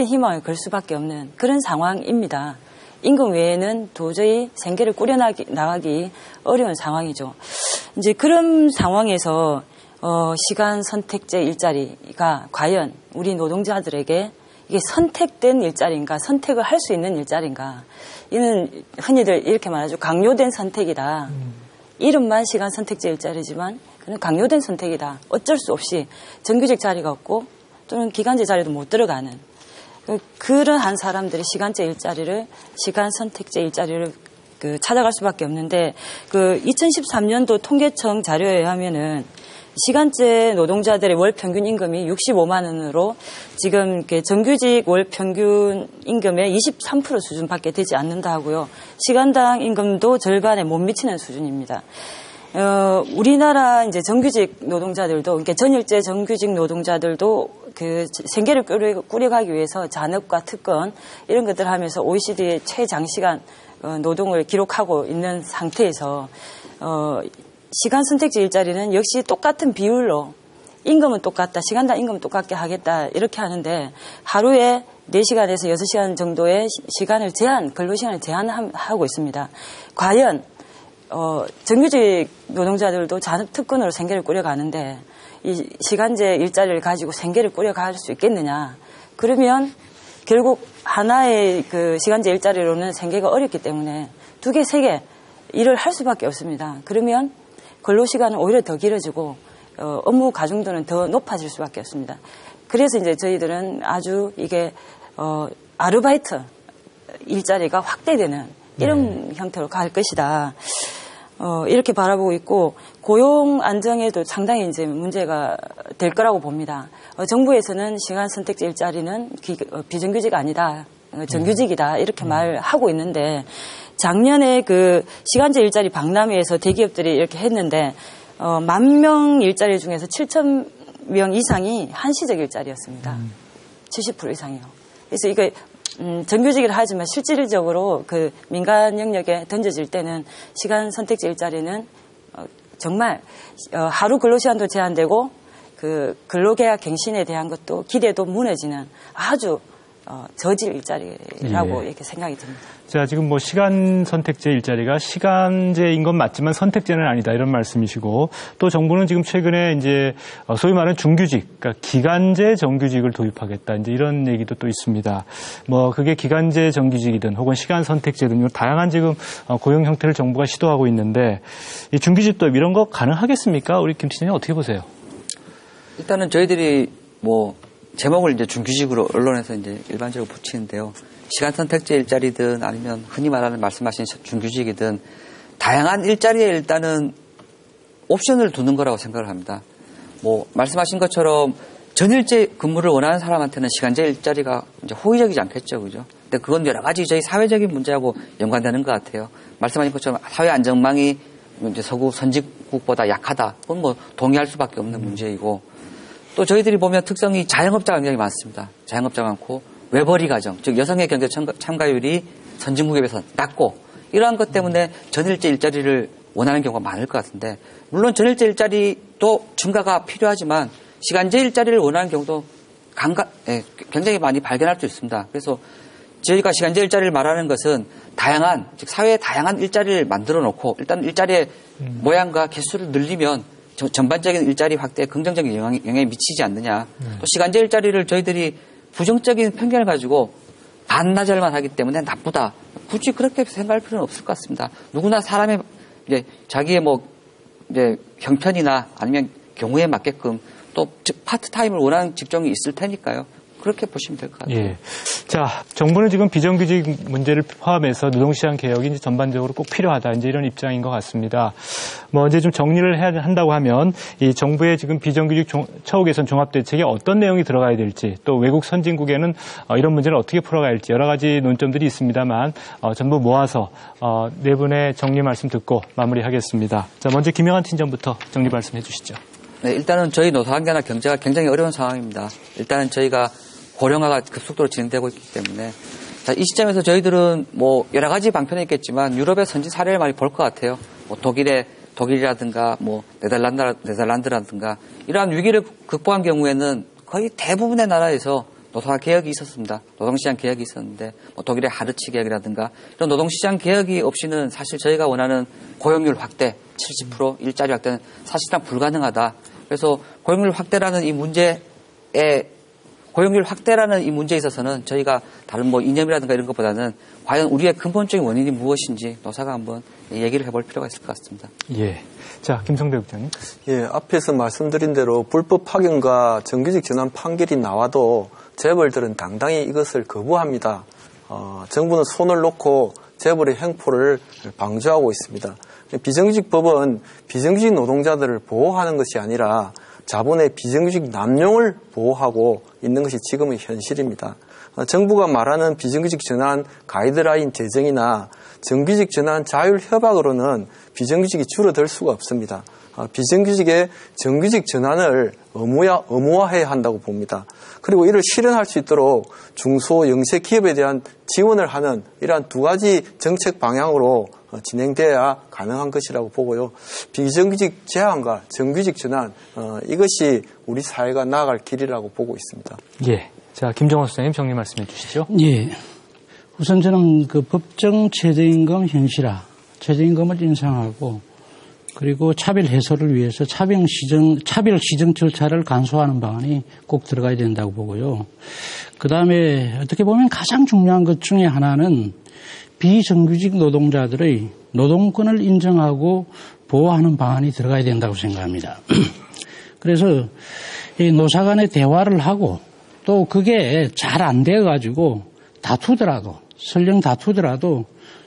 희망을 걸 수밖에 없는 그런 상황입니다. 임금 외에는 도저히 생계를 꾸려나가기 어려운 상황이죠. 이제 그런 상황에서 시간 선택제 일자리가 과연 우리 노동자들에게 이게 선택된 일자리인가, 선택을 할 수 있는 일자리인가. 이는 흔히들 이렇게 말하죠. 강요된 선택이다. 이름만 시간 선택제 일자리지만 그는 강요된 선택이다. 어쩔 수 없이 정규직 자리가 없고 또는 기간제 자리도 못 들어가는 그러한 사람들이 시간 선택제 일자리를 찾아갈 수밖에 없는데 2013년도 통계청 자료에 의하면은 시간제 노동자들의 월 평균 임금이 65만 원으로 지금 정규직 월 평균 임금의 23% 수준밖에 되지 않는다 하고요. 시간당 임금도 절반에 못 미치는 수준입니다. 우리나라 이제 정규직 노동자들도, 그러니까 전일제 정규직 노동자들도 생계를 꾸려가기 위해서 잔업과 특권 이런 것들을 하면서 OECD의 최장시간 노동을 기록하고 있는 상태에서 시간 선택제 일자리는 역시 똑같은 비율로 임금은 똑같다, 시간당 임금은 똑같게 하겠다 이렇게 하는데 하루에 4시간에서 6시간 정도의 근로시간을 제한하고 있습니다. 과연 정규직 노동자들도 잔업특권으로 생계를 꾸려가는데 이 시간제 일자리를 가지고 생계를 꾸려갈 수 있겠느냐. 그러면 결국 하나의 시간제 일자리로는 생계가 어렵기 때문에 2개, 3개 일을 할 수밖에 없습니다. 그러면 근로시간은 오히려 더 길어지고 업무 가중도는 더 높아질 수밖에 없습니다. 그래서 이제 저희들은 아주 이게 아르바이트 일자리가 확대되는 이런 형태로 갈 것이다. 이렇게 바라보고 있고 고용 안정에도 상당히 이제 문제가 될 거라고 봅니다. 정부에서는 시간 선택제 일자리는 비정규직 아니다, 정규직이다 이렇게 말하고 있는데 작년에 시간제 일자리 박람회에서 대기업들이 이렇게 했는데 10,000명 일자리 중에서 7,000명 이상이 한시적 일자리였습니다. 70% 이상이요. 그래서 이거 정규직이라 하지만 실질적으로 민간 영역에 던져질 때는 시간 선택제 일자리는 정말 하루 근로시간도 제한되고 근로계약 갱신에 대한 것도 기대도 무너지는 아주 저질 일자리라고 이렇게 생각이 듭니다. 자, 지금 시간 선택제 일자리가 시간제인 건 맞지만 선택제는 아니다 이런 말씀이시고 또 정부는 지금 최근에 이제 소위 말하는 중규직, 그러니까 기간제 정규직을 도입하겠다 이제 이런 얘기도 또 있습니다. 그게 기간제 정규직이든 혹은 시간 선택제든 다양한 지금 고용 형태를 정부가 시도하고 있는데 이 중규직 도입 이런 거 가능하겠습니까? 우리 김 팀장님 어떻게 보세요? 일단은 저희들이 제목을 이제 중규직으로 언론에서 이제 일반적으로 붙이는데요. 시간 선택제 일자리든 아니면 흔히 말씀하신 중규직이든 다양한 일자리에 일단은 옵션을 두는 거라고 생각을 합니다. 말씀하신 것처럼 전일제 근무를 원하는 사람한테는 시간제 일자리가 이제 호의적이지 않겠죠, 그죠? 근데 그건 여러 가지 저희 사회적인 문제하고 연관되는 것 같아요. 말씀하신 것처럼 사회 안정망이 이제 서구 선진국보다 약하다. 그건 동의할 수밖에 없는 문제이고 또 저희들이 보면 특성이 자영업자가 굉장히 많습니다. 자영업자가 많고 외벌이 가정, 즉 여성의 경제 참가율이 선진국에 비해서 낮고 이러한 것 때문에 전일제 일자리를 원하는 경우가 많을 것 같은데 물론 전일제 일자리도 증가가 필요하지만 시간제 일자리를 원하는 경우도 굉장히 많이 발견할 수 있습니다. 그래서 저희가 시간제 일자리를 말하는 것은 다양한, 즉 사회에 다양한 일자리를 만들어 놓고 일단 일자리의 모양과 개수를 늘리면 전반적인 일자리 확대에 긍정적인 영향이 미치지 않느냐. 또 시간제 일자리를 저희들이 부정적인 편견을 가지고 반나절만 하기 때문에 나쁘다. 굳이 그렇게 생각할 필요는 없을 것 같습니다. 누구나 사람의 이제 자기의 이제 형편이나 아니면 경우에 맞게끔 또 파트타임을 원하는 직종이 있을 테니까요. 그렇게 보시면 될 것 같아요. 예. 자, 정부는 지금 비정규직 문제를 포함해서 노동시장 개혁이 이제 전반적으로 꼭 필요하다. 이제 이런 입장인 것 같습니다. 뭐 이제 좀 정리를 해야 한다고 하면 이 정부의 지금 비정규직 처우 개선 종합 대책에 어떤 내용이 들어가야 될지, 또 외국 선진국에는 이런 문제를 어떻게 풀어가야 할지 여러 가지 논점들이 있습니다만 전부 모아서 네 분의 정리 말씀 듣고 마무리하겠습니다. 자, 먼저 김영환 팀장부터 정리 말씀해 주시죠. 네, 일단은 저희 노사관계나 경제가 굉장히 어려운 상황입니다. 일단은 저희가 고령화가 급속도로 진행되고 있기 때문에 자, 이 시점에서 저희들은 뭐 여러 가지 방편이 있겠지만 유럽의 선진 사례를 많이 볼 것 같아요. 뭐 독일이라든가 뭐 네덜란드라든가 이러한 위기를 극복한 경우에는 거의 대부분의 나라에서 노사 개혁이 있었습니다. 노동시장 개혁이 있었는데 뭐 독일의 하르츠 개혁이라든가 이런 노동시장 개혁이 없이는 사실 저희가 원하는 고용률 확대 70% 일자리 확대는 사실상 불가능하다. 그래서 고용률 확대라는 이 문제에 있어서는 저희가 다른 뭐 이념이라든가 이런 것보다는 과연 우리의 근본적인 원인이 무엇인지 노사가 한번 얘기를 해볼 필요가 있을 것 같습니다. 예. 자, 김성대 국장님. 예, 앞에서 말씀드린 대로 불법 파견과 정규직 전환 판결이 나와도 재벌들은 당당히 이것을 거부합니다. 정부는 손을 놓고 재벌의 횡포를 방조하고 있습니다. 비정규직 법은 비정규직 노동자들을 보호하는 것이 아니라 자본의 비정규직 남용을 보호하고 있는 것이 지금의 현실입니다. 정부가 말하는 비정규직 전환 가이드라인 제정이나 정규직 전환 자율 협약으로는 비정규직이 줄어들 수가 없습니다. 비정규직의 정규직 전환을 의무화해야 한다고 봅니다. 그리고 이를 실현할 수 있도록 중소 영세 기업에 대한 지원을 하는 이러한 두 가지 정책 방향으로 진행돼야 가능한 것이라고 보고요. 비정규직 제한과 정규직 전환 이것이 우리 사회가 나아갈 길이라고 보고 있습니다. 예. 자, 김정호 소장님 정리 말씀해 주시죠. 예. 우선 저는 그 법정 최저임금 현실화, 최저임금을 인상하고 그리고 차별 해소를 위해서 차별 시정 절차를 간소화하는 방안이 꼭 들어가야 된다고 보고요. 그다음에 어떻게 보면 가장 중요한 것 중에 하나는 비정규직 노동자들의 노동권을 인정하고 보호하는 방안이 들어가야 된다고 생각합니다. 그래서 이 노사 간의 대화를 하고 또 그게 잘 안 돼가지고 설령 다투더라도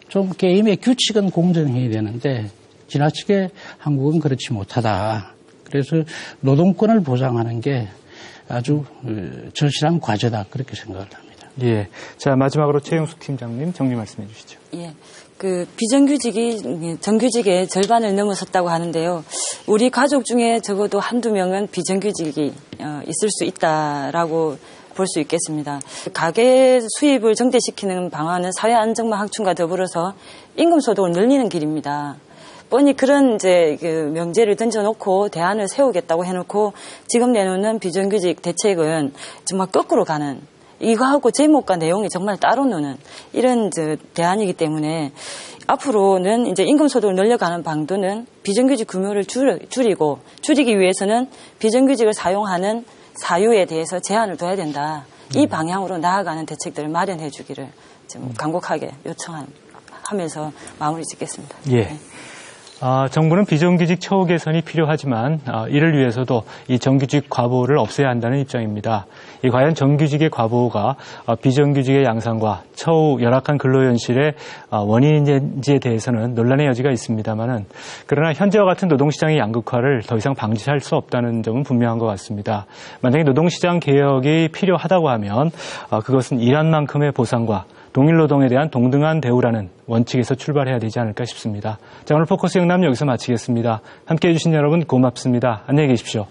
좀 게임의 규칙은 공정해야 되는데 지나치게 한국은 그렇지 못하다. 그래서 노동권을 보장하는 게 아주 절실한 과제다. 그렇게 생각을 합니다. 예. 자, 마지막으로 최영숙 팀장님 정리 말씀해 주시죠. 예. 그 비정규직이 정규직의 절반을 넘어섰다고 하는데요. 우리 가족 중에 적어도 한두 명은 비정규직이 있을 수 있다라고 볼 수 있겠습니다. 가계 수입을 정대시키는 방안은 사회 안정망 확충과 더불어서 임금 소득을 늘리는 길입니다. 뻔히 그런 이제 그 명제를 던져놓고 대안을 세우겠다고 해놓고 지금 내놓는 비정규직 대책은 정말 거꾸로 가는, 이거하고 제목과 내용이 정말 따로 노는 이런 대안이기 때문에 앞으로는 이제 임금 소득을 늘려가는 방도는 비정규직 규모를 줄이기 위해서는 비정규직을 사용하는 사유에 대해서 제한을 둬야 된다. 이 방향으로 나아가는 대책들을 마련해 주기를 좀 간곡하게 요청하면서 마무리 짓겠습니다. 예. 네. 정부는 비정규직 처우 개선이 필요하지만 이를 위해서도 이 정규직 과부를 없애야 한다는 입장입니다. 과연 정규직의 과부가 비정규직의 양상과 처우 열악한 근로현실의 원인인지에 대해서는 논란의 여지가 있습니다만은, 그러나 현재와 같은 노동시장의 양극화를 더 이상 방지할 수 없다는 점은 분명한 것 같습니다. 만약에 노동시장 개혁이 필요하다고 하면 그것은 일한 만큼의 보상과 동일 노동에 대한 동등한 대우라는 원칙에서 출발해야 되지 않을까 싶습니다. 자, 오늘 포커스 영남 여기서 마치겠습니다. 함께해 주신 여러분 고맙습니다. 안녕히 계십시오.